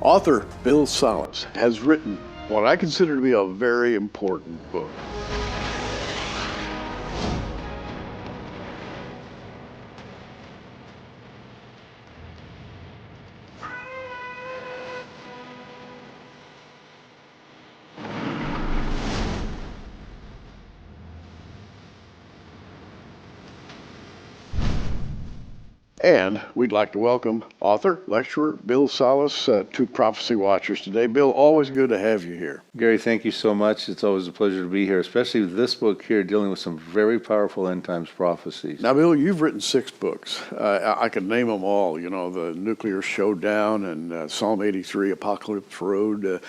Author Bill Salus has written what I consider to be a very important book. And we'd like to welcome author, lecturer Bill Salus to Prophecy Watchers today. Bill, always good to have you here. Gary, thank you so much. It's always a pleasure to be here, especially with this book here dealing with some very powerful end times prophecies. Now, Bill, you've written 6 books. I could name them all, you know, the Nuclear Showdown and Psalm 83, Apocalypse Road,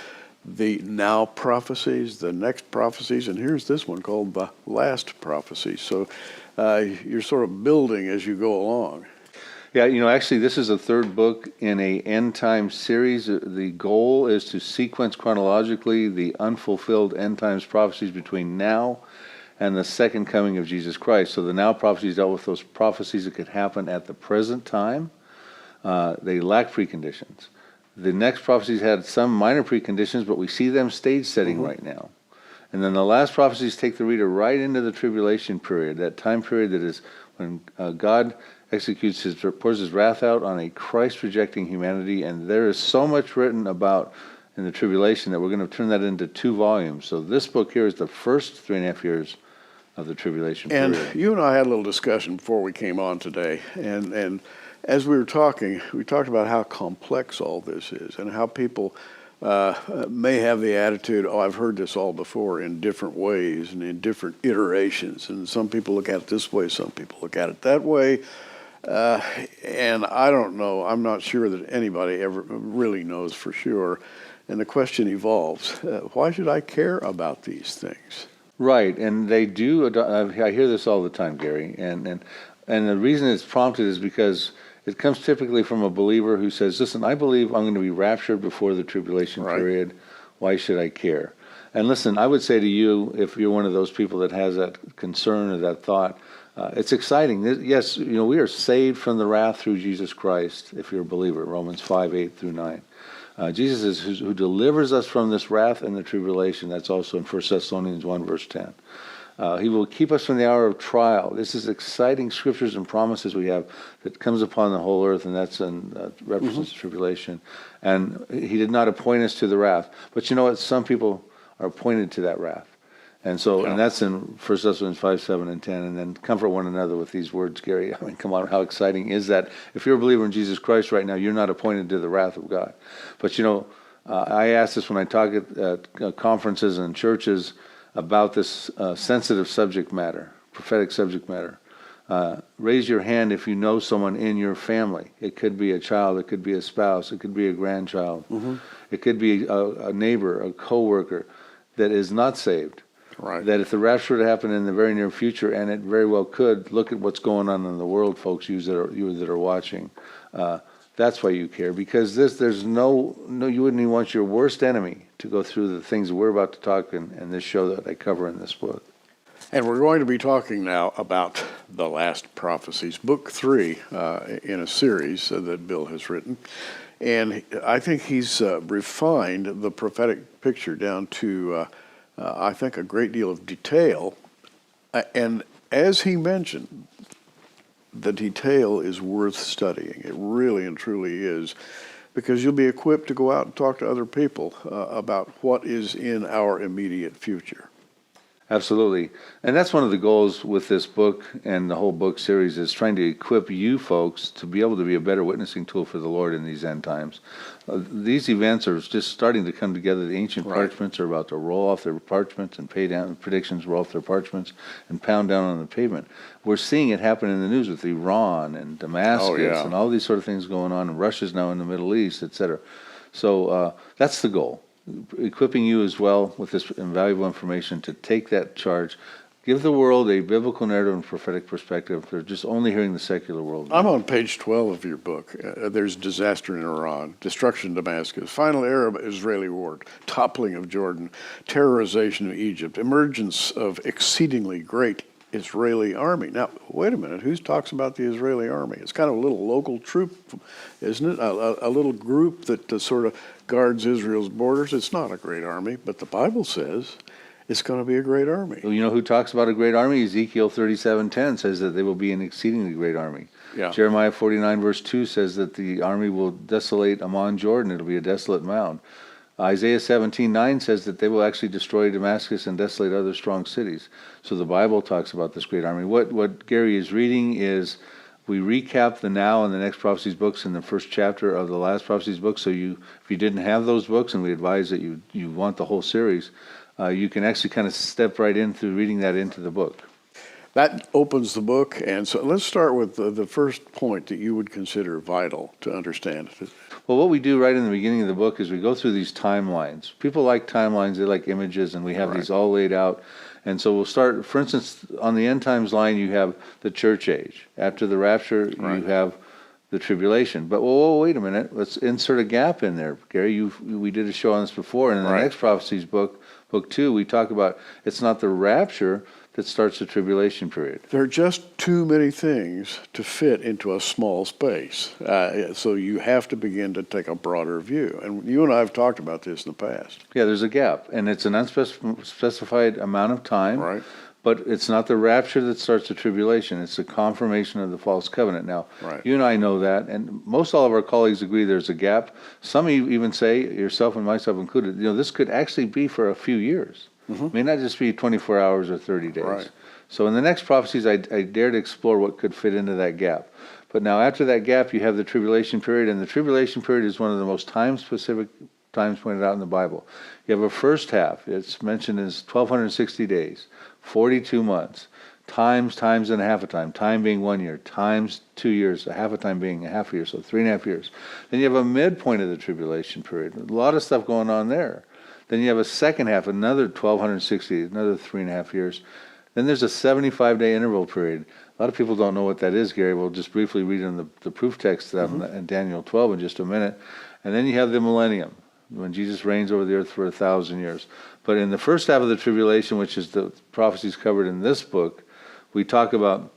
the Now Prophecies, the Next Prophecies, and here's this one called the Last Prophecies. So you're sort of building as you go along. Yeah, you know, actually, this is the third book in a end time series. The goal is to sequence chronologically the unfulfilled end times prophecies between now and the second coming of Jesus Christ. So the Now Prophecies dealt with those prophecies that could happen at the present time. They lack preconditions. The Next Prophecies had some minor preconditions, but we see them stage setting right now. And then the Last Prophecies take the reader right into the tribulation period, that time period that is when God pours his wrath out on a Christ-rejecting humanity, and there is so much written about in the tribulation that we're going to turn that into 2 volumes. So this book here is the first 3.5 years of the tribulation period. And you and I had a little discussion before we came on today, and as we were talking, we talked about how complex all this is and how people may have the attitude, oh, I've heard this all before in different ways and in different iterations, and some people look at it this way, some people look at it that way. And I don't know, I'm not sure that anybody ever really knows for sure. And the question evolves, why should I care about these things? Right, and they do, I hear this all the time, Gary, and the reason it's prompted is because it comes typically from a believer who says, listen, I believe I'm going to be raptured before the tribulation period. Why should I care? And listen, I would say to you, if you're one of those people that has that concern or that thought, it's exciting. Yes, you know, we are saved from the wrath through Jesus Christ, if you're a believer, Romans 5:8-9. Jesus is who delivers us from this wrath and the tribulation. That's also in 1 Thessalonians 1, verse 10. He will keep us from the hour of trial. This is exciting scriptures and promises we have that comes upon the whole earth, and that's in represents tribulation. And he did not appoint us to the wrath. But you know what? Some people are appointed to that wrath. And so, and that's in 1 Thessalonians 5, 7, and 10. And then comfort one another with these words, Gary. I mean, come on, how exciting is that? If you're a believer in Jesus Christ right now, you're not appointed to the wrath of God. But you know, I ask this when I talk at conferences and churches about this sensitive subject matter, prophetic subject matter. Raise your hand if you know someone in your family. It could be a child, it could be a spouse, it could be a grandchild. It could be a neighbor, a coworker that is not saved. Right. That if the rapture would happen in the very near future, and it very well could, look at what's going on in the world, folks, you that are watching. That's why you care, because there's no, you wouldn't even want your worst enemy to go through the things that we're about to talk in this show that I cover in this book. And we're going to be talking now about the Last Prophecies, Book 3 in a series that Bill has written. And I think he's refined the prophetic picture down to, I think, a great deal of detail. And as he mentioned, the detail is worth studying. It really and truly is, because you'll be equipped to go out and talk to other people about what is in our immediate future. Absolutely. And that's one of the goals with this book and the whole book series is trying to equip you folks to be able to be a better witnessing tool for the Lord in these end times. These events are just starting to come together. The ancient parchments are about to roll off their parchments and pay down. Predictions roll off their parchments and pound down on the pavement. We're seeing it happen in the news with Iran and Damascus and all these sort of things going on. And Russia's now in the Middle East, etc. So that's the goal. Equipping you as well with this invaluable information to take that charge, give the world a biblical narrative and prophetic perspective. They're just only hearing the secular world. I'm on page 12 of your book. There's disaster in Iran, destruction in Damascus, final Arab-Israeli war, toppling of Jordan, terrorization of Egypt, emergence of exceedingly great Israeli army. Now, wait a minute. Who talks about the Israeli army? It's kind of a little local troop, isn't it? A little group that sort of guards Israel's borders. It's not a great army, but the Bible says it's going to be a great army. You know who talks about a great army? Ezekiel 37:10 says that they will be an exceedingly great army. Yeah. Jeremiah 49 verse 2 says that the army will desolate Ammon Jordan. It'll be a desolate mound. Isaiah 17:9 says that they will actually destroy Damascus and desolate other strong cities. So the Bible talks about this great army. What Gary is reading is, we recap the Now and the Next Prophecies books in the first chapter of the Last Prophecies book. So if you didn't have those books, and we advise that you want the whole series, you can actually kind of step right in through reading that into the book. That opens the book, and so let's start with the first point that you would consider vital to understand. Well, what we do right in the beginning of the book is we go through these timelines. People like timelines, they like images, and we have these all laid out. And so we'll start, for instance, on the end times line, you have the church age. After the rapture, you have the tribulation. But wait a minute, let's insert a gap in there. Gary, we did a show on this before, and in the Next Prophecies book 2, we talk about it's not the rapture that starts the tribulation period. There are just too many things to fit into a small space. So you have to begin to take a broader view. And you and I have talked about this in the past. Yeah, there's a gap, and it's an unspecified amount of time. Right. But it's not the rapture that starts the tribulation. It's the confirmation of the false covenant. Now, you and I know that, and most all of our colleagues agree there's a gap. Some even say, yourself and myself included, this could actually be for a few years. It may not just be 24 hours or 30 days. Right. So in the Next Prophecies, I dare to explore what could fit into that gap. But now after that gap, you have the tribulation period, and the tribulation period is one of the most time-specific times pointed out in the Bible. You have a first half. It's mentioned as 1,260 days, 42 months, times and a half a time being 1 year, times 2 years, a half a time being a half a year, so 3.5 years. Then you have a midpoint of the tribulation period. A lot of stuff going on there. Then you have a second half, another 1,260, another 3.5 years. Then there's a 75-day interval period. A lot of people don't know what that is, Gary. We'll just briefly read in the proof text in Daniel 12 in just a minute. And then you have the millennium, when Jesus reigns over the earth for 1,000 years. But in the first half of the tribulation, which is the prophecies covered in this book, we talk about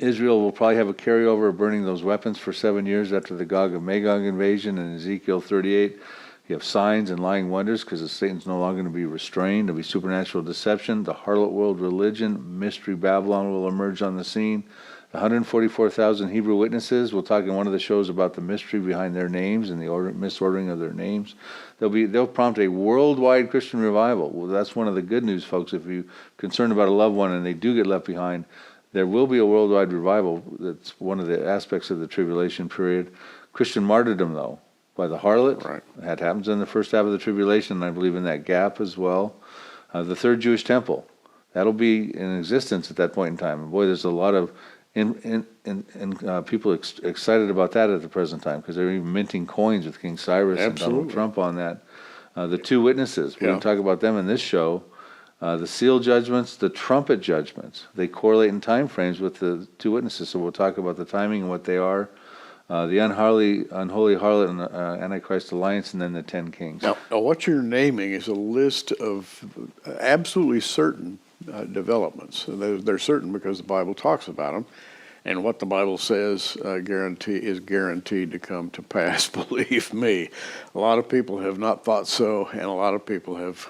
Israel will probably have a carryover of burning those weapons for 7 years after the Gog and Magog invasion in Ezekiel 38. You have signs and lying wonders, because Satan's no longer going to be restrained. There'll be supernatural deception. The harlot world religion, mystery Babylon will emerge on the scene. The 144,000 Hebrew witnesses, we'll talk in one of the shows about the mystery behind their names and the misordering of their names. They'll prompt a worldwide Christian revival. Well, that's one of the good news, folks. If you're concerned about a loved one and they do get left behind, there will be a worldwide revival. That's one of the aspects of the tribulation period. Christian martyrdom, though, by the harlot. Right. That happens in the first half of the tribulation, and I believe in that gap as well. The third Jewish temple, that'll be in existence at that point in time. And boy, there's a lot of people excited about that at the present time, because they're even minting coins with King Cyrus and Donald Trump on that. The two witnesses, we're going to talk about them in this show. The seal judgments, the trumpet judgments, they correlate in time frames with the two witnesses, so we'll talk about the timing and what they are. The unholy harlot and Antichrist alliance, and then the 10 kings. Now, what you're naming is a list of absolutely certain developments. They're certain because the Bible talks about them, and what the Bible says is guaranteed to come to pass. Believe me, a lot of people have not thought so, and a lot of people have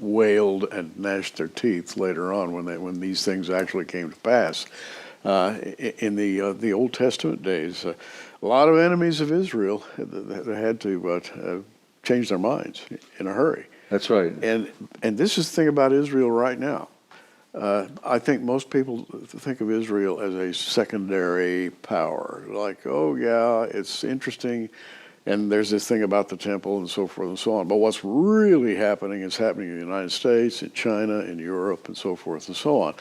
wailed and gnashed their teeth later on when these things actually came to pass. In the Old Testament days, a lot of enemies of Israel had to change their minds in a hurry. That's right. And this is the thing about Israel right now. I think most people think of Israel as a secondary power. Like, oh yeah, it's interesting, and there's this thing about the temple and so forth and so on. But what's really happening is happening in the United States, in China, in Europe, and so forth and so on.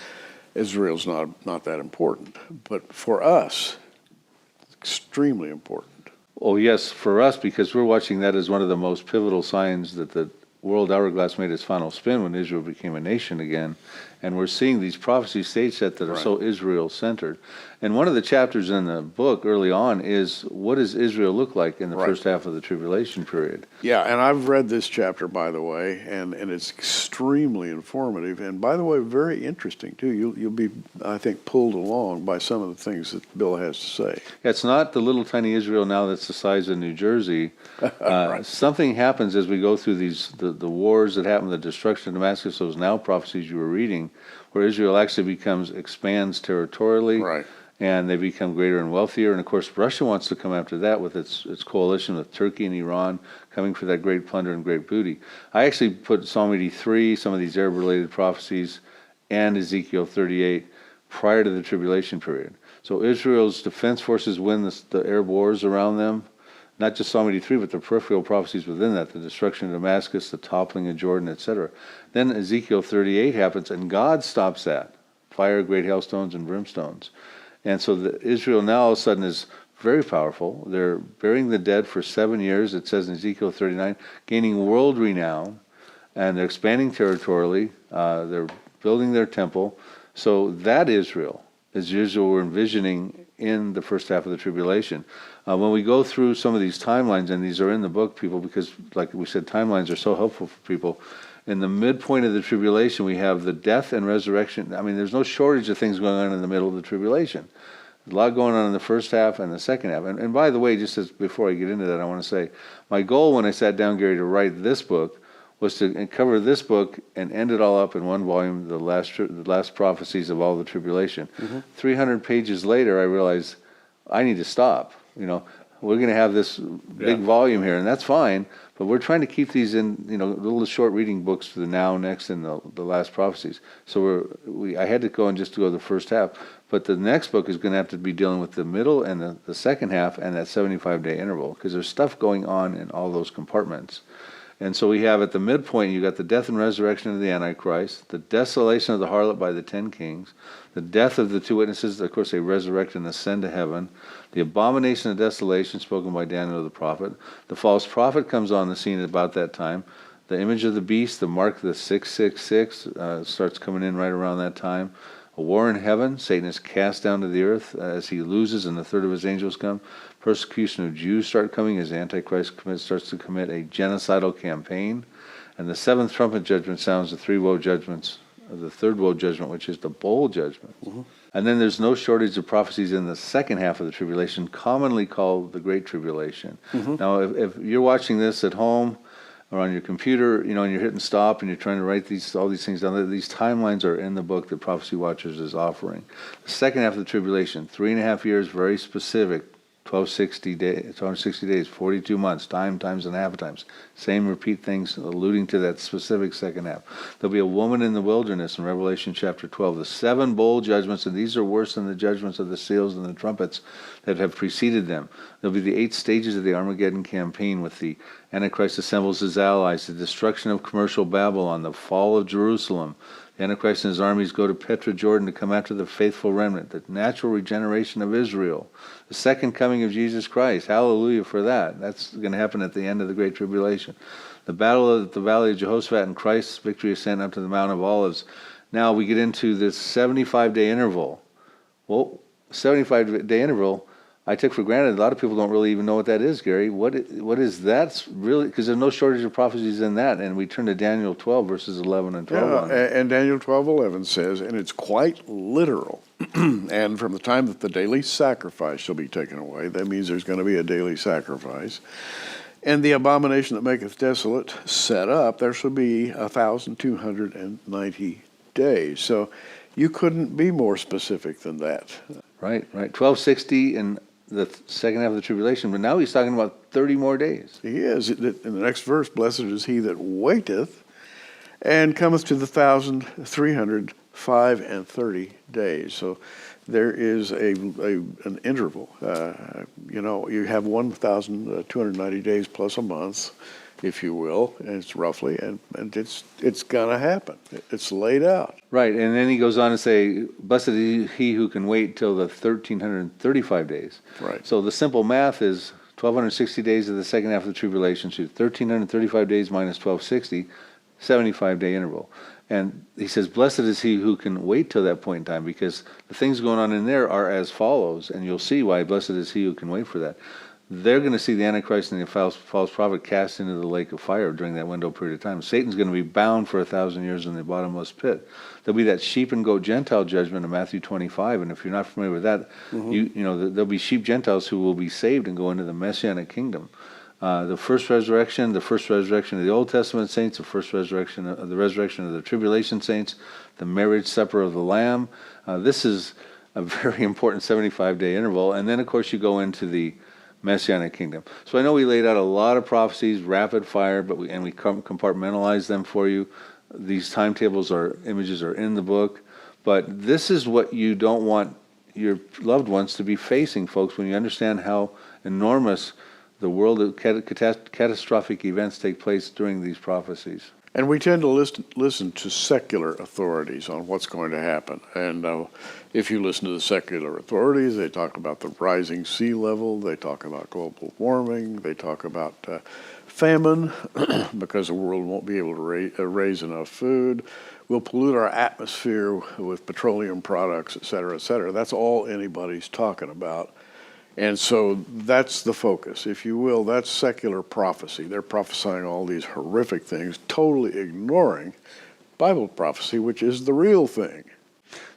Israel's not that important, but for us, it's extremely important. Oh yes, for us, because we're watching that as one of the most pivotal signs that the world hourglass made its final spin when Israel became a nation again, And we're seeing these prophecy stage set that are so Israel-centered. And one of the chapters in the book early on is, what does Israel look like in the first half of the tribulation period? Yeah, and I've read this chapter, by the way, and it's extremely informative. And by the way, very interesting, too. You'll be, I think, pulled along by some of the things that Bill has to say. It's not the little tiny Israel now that's the size of New Jersey. Something happens as we go through the wars that happen, the destruction of Damascus, those now prophecies you were reading, where Israel actually expands territorially. Right. And they become greater and wealthier. And of course, Russia wants to come after that with its coalition with Turkey and Iran coming for that great plunder and great booty. I actually put Psalm 83, some of these Arab-related prophecies, and Ezekiel 38 prior to the tribulation period. So Israel's defense forces win the Arab wars around them, not just Psalm 83, but the peripheral prophecies within that, the destruction of Damascus, the toppling of Jordan, etc. Then Ezekiel 38 happens, and God stops that. Fire, great hailstones, and brimstones. And so Israel now all of a sudden is very powerful. They're burying the dead for 7 years, it says in Ezekiel 39, gaining world renown, and they're expanding territorially. They're building their temple. So that Israel is Israel we're envisioning in the first half of the tribulation. When we go through some of these timelines, and these are in the book, people, because like we said, timelines are so helpful for people. In the midpoint of the tribulation, we have the death and resurrection. I mean, there's no shortage of things going on in the middle of the tribulation. There's a lot going on in the first half and the second half. And by the way, just as before I get into that, I want to say, my goal when I sat down, Gary, to write this book was to cover this book and end it all up in one volume, the last prophecies of all the tribulation. 300 pages later, I realized I need to stop. We're going to have this big volume here, and that's fine. But we're trying to keep these in, little short reading books for the now, next, and the last prophecies. So I had to go and just go the first half. But the next book is going to have to be dealing with the middle and the second half and that 75-day interval, because there's stuff going on in all those compartments. And so we have at the midpoint, you got the death and resurrection of the Antichrist, the desolation of the harlot by the 10 kings, the death of the 2 witnesses, of course they resurrect and ascend to heaven, the abomination of desolation spoken by Daniel the prophet, the false prophet comes on the scene at about that time, the image of the beast, the mark of the 666 starts coming in right around that time, a war in heaven, Satan is cast down to the earth as he loses and a third of his angels come. Persecution of Jews start coming as Antichrist starts to commit a genocidal campaign. And the 7th trumpet judgment sounds the 3 woe judgments, the 3rd woe judgment, which is the bowl judgment. And then there's no shortage of prophecies in the second half of the tribulation, commonly called the Great Tribulation. Now, if you're watching this at home, or on your computer, and you're hitting stop and you're trying to write all these things down. These timelines are in the book that Prophecy Watchers is offering. The second half of the tribulation, 3.5 years, very specific, 1260 days, 42 months, times and a half times. Same repeat things alluding to that specific second half. There'll be a woman in the wilderness in Revelation chapter 12. The 7 bowl judgments, and these are worse than the judgments of the seals and the trumpets that have preceded them. There'll be the 8 stages of the Armageddon campaign with the Antichrist assembles his allies, the destruction of commercial Babylon, the fall of Jerusalem. The Antichrist and his armies go to Petra, Jordan to come after the faithful remnant, the natural regeneration of Israel, the second coming of Jesus Christ. Hallelujah for that. That's going to happen at the end of the Great Tribulation. The battle of the Valley of Jehoshaphat and Christ's victory ascent up to the Mount of Olives. Now we get into this 75-day interval. Well, 75-day interval, I took for granted. A lot of people don't really even know what that is, Gary. What is that really? Because there's no shortage of prophecies in that. And we turn to Daniel 12, verses 11 and 12. And Daniel 12:11 says, and it's quite literal. And from the time that the daily sacrifice shall be taken away, that means there's going to be a daily sacrifice. And the abomination that maketh desolate set up, there shall be 1,290 days. So you couldn't be more specific than that. Right. 1260 in the second half of the tribulation, but now he's talking about 30 more days. He is. In the next verse, blessed is he that waiteth and cometh to the 1,305 days. So there is an interval. You have 1,290 days plus a month, if you will, and it's roughly, and it's going to happen. It's laid out. Right, and then he goes on to say, blessed is he who can wait till the 1,335 days. Right. So the simple math is 1,260 days of the second half of the tribulation, so 1,335 days minus 1,260, 75-day interval. And he says, blessed is he who can wait till that point in time, because the things going on in there are as follows, and you'll see why blessed is he who can wait for that. They're going to see the Antichrist and the false prophet cast into the lake of fire during that window period of time. Satan's going to be bound for 1,000 years in the bottomless pit. There'll be that sheep and goat Gentile judgment in Matthew 25, and if you're not familiar with that, there'll be sheep Gentiles who will be saved and go into the Messianic kingdom. The first resurrection of the Old Testament saints, the resurrection of the tribulation saints, the marriage supper of the Lamb. This is a very important 75-day interval, and then of course you go into the Messianic kingdom. So I know we laid out a lot of prophecies, rapid fire, but we compartmentalized them for you. These timetables images are in the book, but this is what you don't want your loved ones to be facing, folks, when you understand how enormous the world of catastrophic events take place during these prophecies. And we tend to listen to secular authorities on what's going to happen. And if you listen to the secular authorities, they talk about the rising sea level, they talk about global warming, they talk about famine, because the world won't be able to raise enough food. We'll pollute our atmosphere with petroleum products, et cetera, et cetera. That's all anybody's talking about. And so that's the focus, if you will. That's secular prophecy. They're prophesying all these horrific things, totally ignoring Bible prophecy, which is the real thing.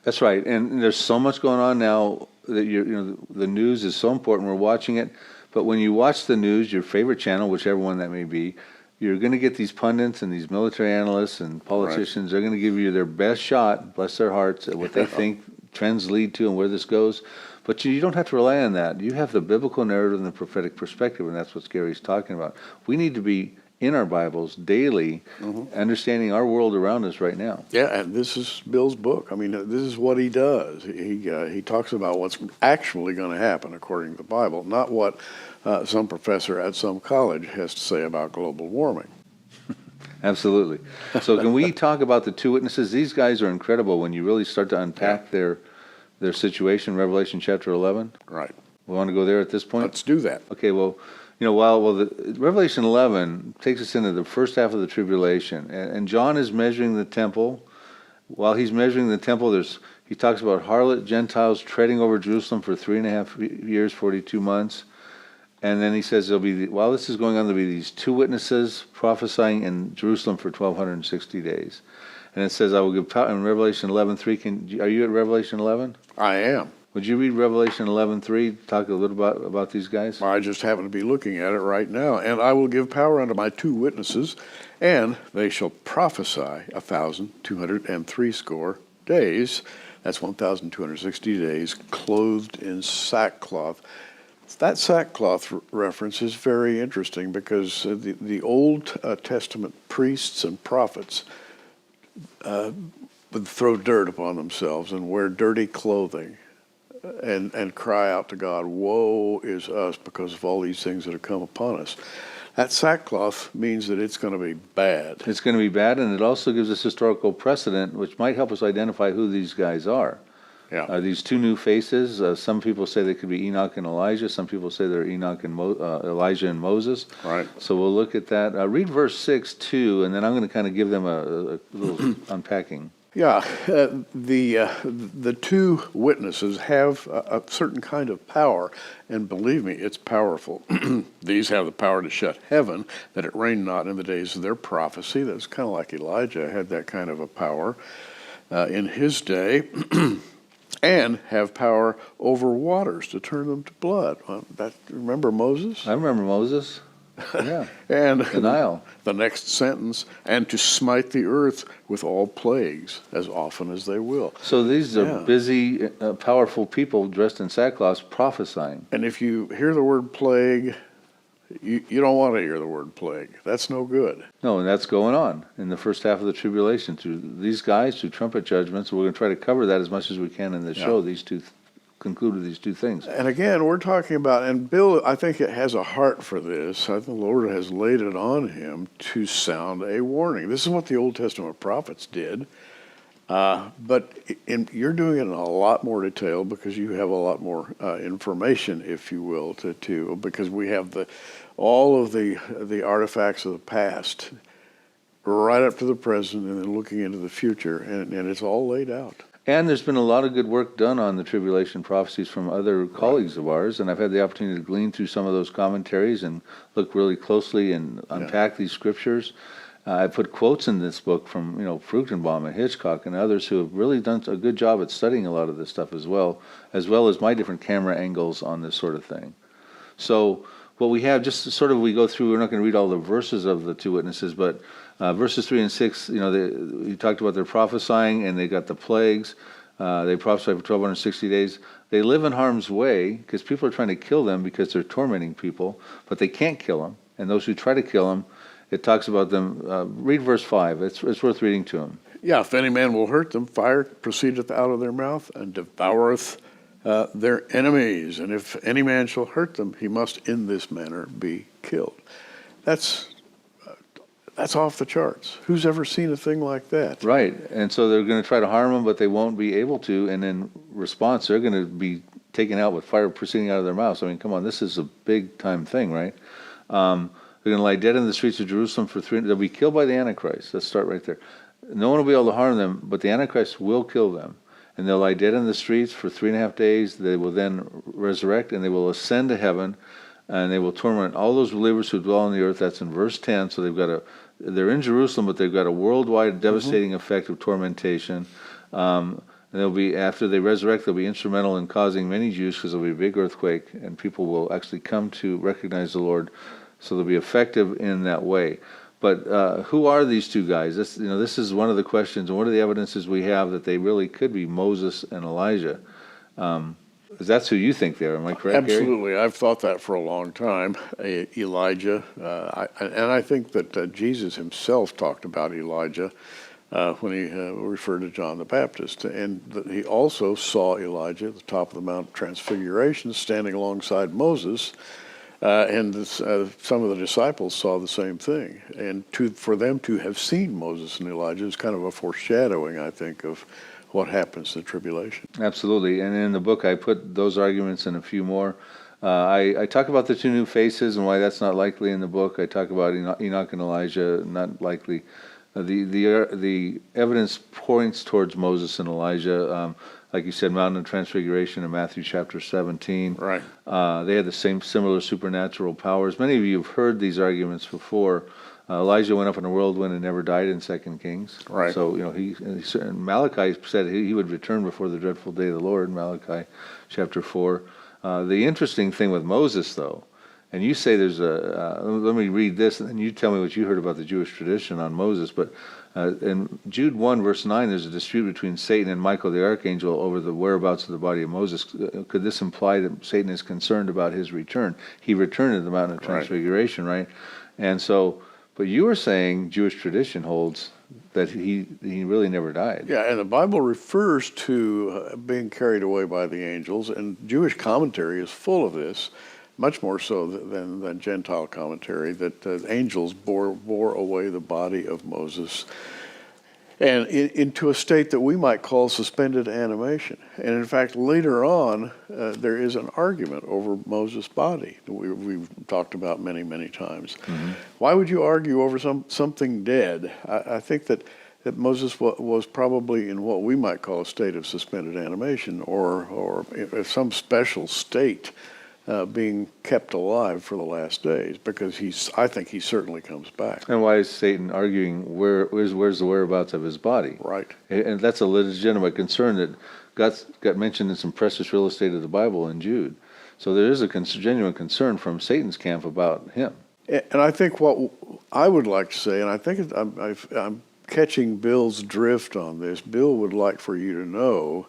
That's right. And there's so much going on now that the news is so important. We're watching it. But when you watch the news, your favorite channel, whichever one that may be, you're going to get these pundits and these military analysts and politicians. Right. They're going to give you their best shot, bless their hearts, at what they think trends lead to and where this goes. But you don't have to rely on that. You have the biblical narrative and the prophetic perspective, and that's what Gary's talking about. We need to be in our Bibles daily, understanding our world around us right now. Yeah, and this is Bill's book. I mean, this is what he does. He talks about what's actually going to happen according to the Bible, not what some professor at some college has to say about global warming. Absolutely. So can we talk about the two witnesses? These guys are incredible when you really start to unpack their situation, Revelation chapter 11. Right. We want to go there at this point? Let's do that. Okay, well, the Revelation 11 takes us into the first half of the tribulation, and John is measuring the temple. While he's measuring the temple, he talks about harlot Gentiles treading over Jerusalem for 3.5 years, 42 months. And then he says while this is going on, there'll be these two witnesses prophesying in Jerusalem for 1,260 days. And it says, I will give power in Revelation 11:3. Are you at Revelation 11? I am. Would you read Revelation 11:3? Talk a little about these guys. I just happen to be looking at it right now. And I will give power unto my two witnesses, and they shall prophesy 1,260 days. That's 1,260 days, clothed in sackcloth. That sackcloth reference is very interesting because the Old Testament priests and prophets would throw dirt upon themselves and wear dirty clothing and cry out to God, woe is us because of all these things that have come upon us. That sackcloth means that it's going to be bad. It's going to be bad, and it also gives us historical precedent, which might help us identify who these guys are. Yeah. These two new faces, some people say they could be Enoch and Elijah. Some people say they're Enoch and Elijah and Moses. Right. So we'll look at that. Read verse 6 too, and then I'm going to kind of give them a little unpacking. Yeah, the two witnesses have a certain kind of power, and believe me, it's powerful. These have the power to shut heaven, that it rain not in the days of their prophecy. That's kind of like Elijah had that kind of a power in his day. And have power over waters to turn them to blood. Remember Moses? I remember Moses. Yeah. And the Nile. The next sentence, and to smite the earth with all plagues as often as they will. So these are busy, powerful people dressed in sackcloth prophesying. And if you hear the word plague, you don't want to hear the word plague. That's no good. No, and that's going on in the first half of the tribulation through these guys, through trumpet judgments. We're going to try to cover that as much as we can in the show. Concluded these two things. And again, we're talking about, and Bill, I think it has a heart for this. I think the Lord has laid it on him to sound a warning. This is what the Old Testament prophets did. But you're doing it in a lot more detail because you have a lot more information, if you will, because we have all of the artifacts of the past right up to the present and then looking into the future, and it's all laid out. And there's been a lot of good work done on the tribulation prophecies from other colleagues of ours, and I've had the opportunity to glean through some of those commentaries and look really closely and unpack these scriptures. I put quotes in this book from, Fruchtenbaum and Hitchcock and others who have really done a good job at studying a lot of this stuff as well as my different camera angles on this sort of thing. So what we have, just sort of we go through, we're not going to read all the verses of the two witnesses, but verses 3 and 6, he talked about their prophesying, and they got the plagues. They prophesied for 1,260 days. They live in harm's way because people are trying to kill them because they're tormenting people, but they can't kill them. And those who try to kill them, it talks about them. Read verse 5. It's worth reading to them. Yeah, if any man will hurt them, fire proceedeth out of their mouth and devoureth their enemies. And if any man shall hurt them, he must in this manner be killed. That's off the charts. Who's ever seen a thing like that? Right. And so they're going to try to harm them, but they won't be able to. And in response, they're going to be taken out with fire proceeding out of their mouths. I mean, come on, this is a big time thing, right? They're going to lie dead in the streets of Jerusalem for 3. They'll be killed by the Antichrist. Let's start right there. No one will be able to harm them, but the Antichrist will kill them. And they'll lie dead in the streets for 3.5 days. They will then resurrect, and they will ascend to heaven, and they will torment all those believers who dwell on the earth. That's in verse 10. So they're in Jerusalem, but they've got a worldwide devastating effect of tormentation. And they'll be, after they resurrect, they'll be instrumental in causing many Jews, because there'll be a big earthquake, and people will actually come to recognize the Lord. So they'll be effective in that way. But who are these two guys? This is one of the questions, and what are the evidences we have that they really could be Moses and Elijah? That's who you think they are. Am I correct, Gary? Absolutely. I've thought that for a long time. Elijah, and I think that Jesus himself talked about Elijah when he referred to John the Baptist, and that he also saw Elijah at the top of the Mount of Transfiguration standing alongside Moses. And some of the disciples saw the same thing. And for them to have seen Moses and Elijah is kind of a foreshadowing, I think, of what happens in the tribulation. Absolutely. And in the book, I put those arguments and a few more. I talk about the two new faces and why that's not likely in the book. I talk about Enoch and Elijah, not likely. The evidence points towards Moses and Elijah. Like you said, Mountain of Transfiguration in Matthew chapter 17. Right. They had the similar supernatural powers. Many of you have heard these arguments before. Elijah went up in a whirlwind and never died in 2 Kings. Right. So, Malachi said he would return before the dreadful day of the Lord, Malachi chapter 4. The interesting thing with Moses, though, and you say there's let me read this, and then you tell me what you heard about the Jewish tradition on Moses, but in Jude 1, verse 9, there's a dispute between Satan and Michael the archangel over the whereabouts of the body of Moses. Could this imply that Satan is concerned about his return? He returned to the Mountain of Transfiguration, right? And so, but you were saying Jewish tradition holds that he really never died. Yeah, and the Bible refers to being carried away by the angels, and Jewish commentary is full of this, much more so than Gentile commentary, that angels bore away the body of Moses and into a state that we might call suspended animation. And in fact, later on, there is an argument over Moses' body that we've talked about many, many times. Mm-hmm. Why would you argue over something dead? I think that Moses was probably in what we might call a state of suspended animation, or some special state, being kept alive for the last days, because I think he certainly comes back. And why is Satan arguing where's the whereabouts of his body? Right. And that's a legitimate concern that got mentioned in some precious real estate of the Bible in Jude. So there is a genuine concern from Satan's camp about him. And I think what I would like to say, and I think I'm catching Bill's drift on this. Bill would like for you to know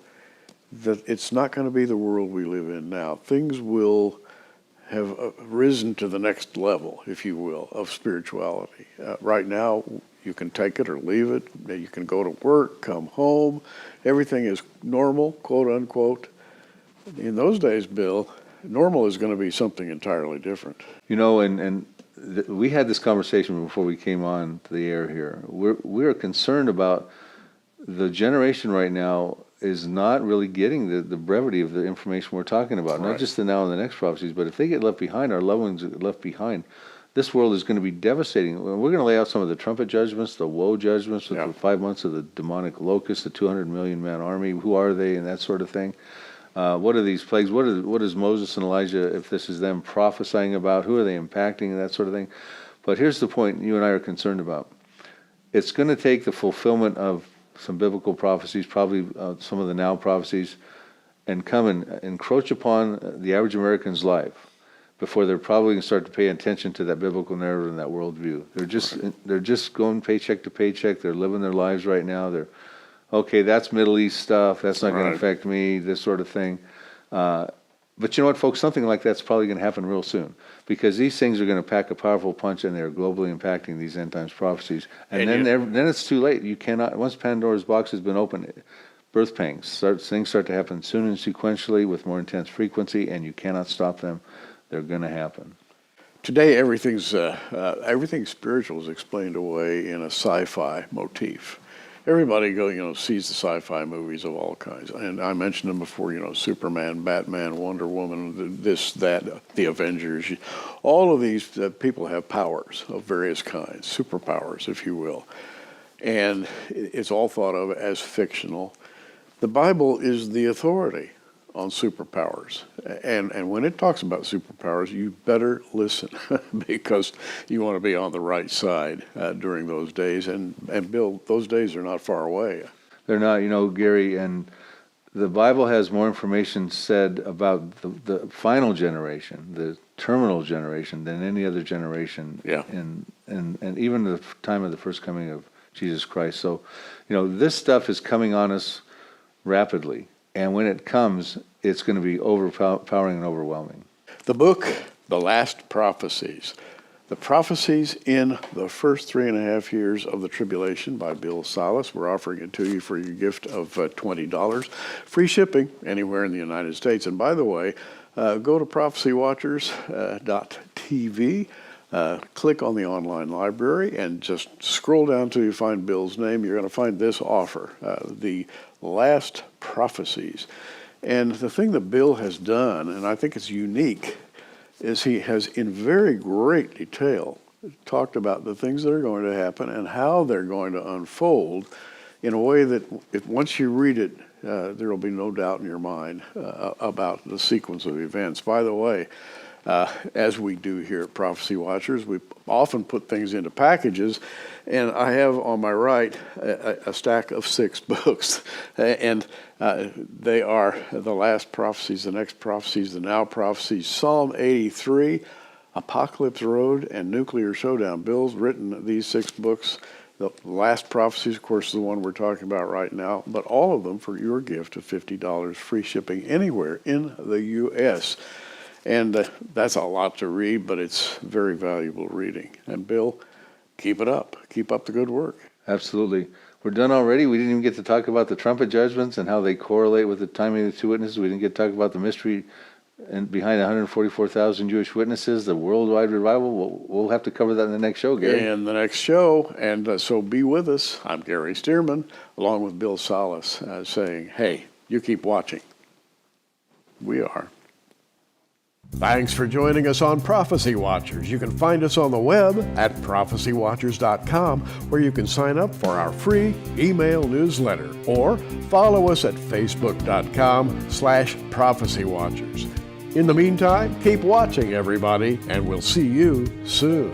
that it's not going to be the world we live in now. Things will have risen to the next level, if you will, of spirituality. Right now, you can take it or leave it. You can go to work, come home. Everything is normal, quote unquote. In those days, Bill, normal is going to be something entirely different. We had this conversation before we came on to the air here. We're concerned about the generation right now is not really getting the brevity of the information we're talking about. Right. Not just the now and the next prophecies, but if they get left behind, our loved ones get left behind, this world is going to be devastating. We're going to lay out some of the trumpet judgments, the woe judgments, with the 5 months of the demonic locust, the 200 million man army. Who are they, and that sort of thing. What are these plagues? What is Moses and Elijah, if this is them prophesying about? Who are they impacting, and that sort of thing? But here's the point you and I are concerned about. It's going to take the fulfillment of some biblical prophecies, probably some of the now prophecies, and come and encroach upon the average American's life before they're probably going to start to pay attention to that biblical narrative and that worldview. They're just going paycheck to paycheck. They're living their lives right now. They're, okay, that's Middle East stuff. That's not going to affect me, this sort of thing. But you know what, folks? Something like that's probably going to happen real soon, because these things are going to pack a powerful punch, and they're globally impacting these end times prophecies. And then it's too late. You cannot, once Pandora's box has been opened, birth pangs, things start to happen soon and sequentially with more intense frequency, and you cannot stop them. They're going to happen. Today, everything spiritual is explained away in a sci-fi motif. Everybody sees the sci-fi movies of all kinds, and I mentioned them before. Superman, Batman, Wonder Woman, this, that, the Avengers. All of these people have powers of various kinds, superpowers, if you will, and it's all thought of as fictional. The Bible is the authority on superpowers. And when it talks about superpowers, you better listen because you want to be on the right side during those days. And Bill, those days are not far away. They're not, Gary, and the Bible has more information said about the final generation, the terminal generation, than any other generation and even the time of the first coming of Jesus Christ. So, this stuff is coming on us rapidly. And when it comes, it's going to be overpowering and overwhelming. The book, The Last Prophecies. The prophecies in the first 3.5 years of the tribulation by Bill Salus. We're offering it to you for your gift of $20. Free shipping anywhere in the United States. And by the way, go to prophecywatchers.tv. Click on the online library and just scroll down till you find Bill's name. You're going to find this offer, the Last Prophecies. And the thing that Bill has done, and I think it's unique, is he has in very great detail talked about the things that are going to happen and how they're going to unfold in a way that once you read it, there will be no doubt in your mind about the sequence of events. By the way, as we do here at Prophecy Watchers, we often put things into packages, and I have on my right a stack of 6 books, and they are The Last Prophecies, The Next Prophecies, The Now Prophecies, Psalm 83, Apocalypse Road, and Nuclear Showdown. Bill's written these 6 books. The Last Prophecies, of course, is the one we're talking about right now, but all of them for your gift of $50, free shipping anywhere in the U.S., and that's a lot to read, but it's very valuable reading. And Bill, keep it up. Keep up the good work. Absolutely. We're done already. We didn't even get to talk about the trumpet judgments and how they correlate with the timing of the 2 witnesses. We didn't get to talk about the mystery and behind 144,000 Jewish witnesses, the worldwide revival. We'll have to cover that in the next show, Gary. In the next show. And so be with us. I'm Gary Stearman, along with Bill Salus, saying, hey, you keep watching. We are. Thanks for joining us on Prophecy Watchers. You can find us on the web at prophecywatchers.com, where you can sign up for our free email newsletter, or follow us at facebook.com/prophecywatchers. In the meantime, keep watching, everybody, and we'll see you soon.